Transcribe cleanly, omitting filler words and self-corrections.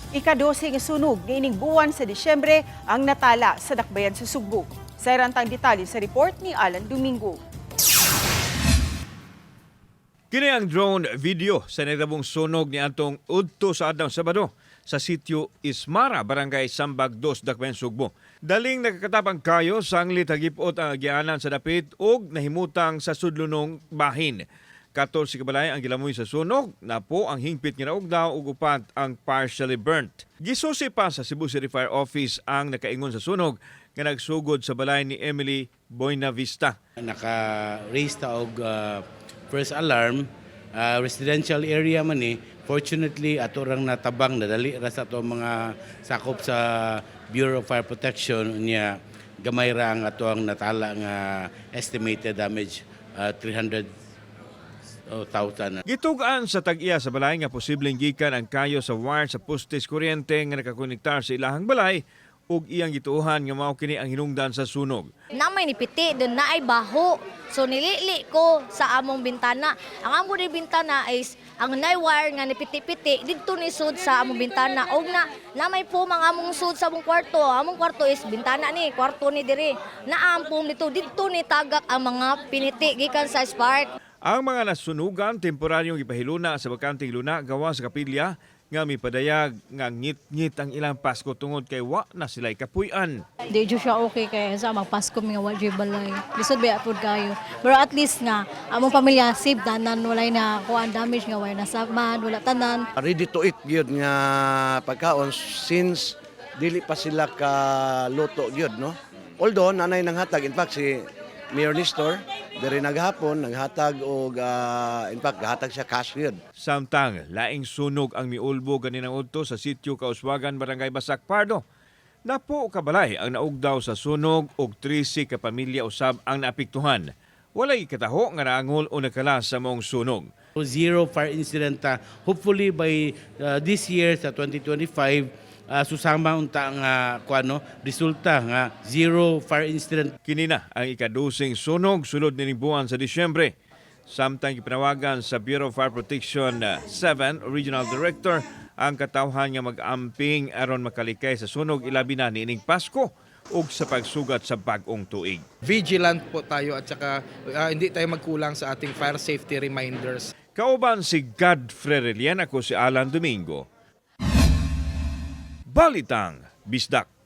Ika-12 nga sunog niining buwan sa Disyembre ang natala sa dakbayan sa Sugbo. Sa irantang detalye sa report ni Alan Domingo. Kini ang drone video sa natabong sunog ni Antong udto sa adlaw Sabado sa sitio Ismara, Barangay Sambag 2, Dakbayan, Sugbo. Daling nakakatapang kayo sanglit hagipot ang agianan sa dapit ug nahimutang sa sudlunong bahin. 14 kabalay ang gilamoy sa sunog, na po ang hingpit nga naugdaw ug upat ang partially burnt. Gisusi pa sa Cebu City Fire Office ang nakaingon sa sunog nga nagsugod sa balay ni Emily Buenavista. Naka-raise ta og first alarm, residential area man ni. Fortunately, ato rang natabang, nadali ra sa ato mga sakop sa Bureau of Fire Protection niya gamay ra ang ato ang natala nga estimated damage 300,000. Gitugaan sa tag-iya sa balay nga posibleng gikan ang kayo sa wire sa postes kuryente nga nakakonektar sa ilahang balay ug iyang gituohan nga mao kini ang hinungdan sa sunog. Namay ni piti, doon na ay baho. So nilili ko sa among bintana. Ang among ni bintana is ang wire nga ni piti-piti didto ni sud sa among bintana. Og namay po mga among sud sa among kwarto. Among kwarto is bintana ni, kwarto ni diri. Naampom didto ni tagak ang mga piniti gikan sa spark. Ang mga nasunugan temporaryong ipahiluna sa bakanting luna gawa sa kapilya nga mipadayag nga ngit-ngit ang ilang Pasko tungod kay wa na sila'y kapuy-an. Di jo siya okay kaya sa magpasko mga wadyo balay. Lisod ba apod kayo. Pero at least nga, among pamilya safe tanan, walay na kuan damage nga, walay na sabman, wala tanan. Ready to eat yun nga pagkaon since dili pa sila ka luto yun, no? Although, nanay nang hatag, in fact, si Mayor Nestor, diri naghapon, naghatag o in fact, gahatag siya cash yun. Samtang laing sunog ang miulbo ganinang udto sa sitio Kauswagan, Barangay Basak, Pardo. Napo kabalay ang naugdaw sa sunog ug 13 ka pamilya usab ang naapektuhan. Walay kataho nga naangol o nakala sa mong sunog. Zero fire incident. Hopefully by this year sa 2025, susama unta nga resulta nga zero fire incident. Kini na ang ikadusing sunog sulod nining buwan sa Disyembre. Samtang gipanawagan sa Bureau of Fire Protection 7 Regional Director ang katawhan nga mag-amping aron makalikay sa sunog ilabi na niining Pasko ug sa pagsugat sa bag-ong tuig. Vigilant po tayo at saka hindi tayo magkulang sa ating fire safety reminders. Kauban si Godfrey Relian, ako si Alan Domingo. Balitang Bisdak.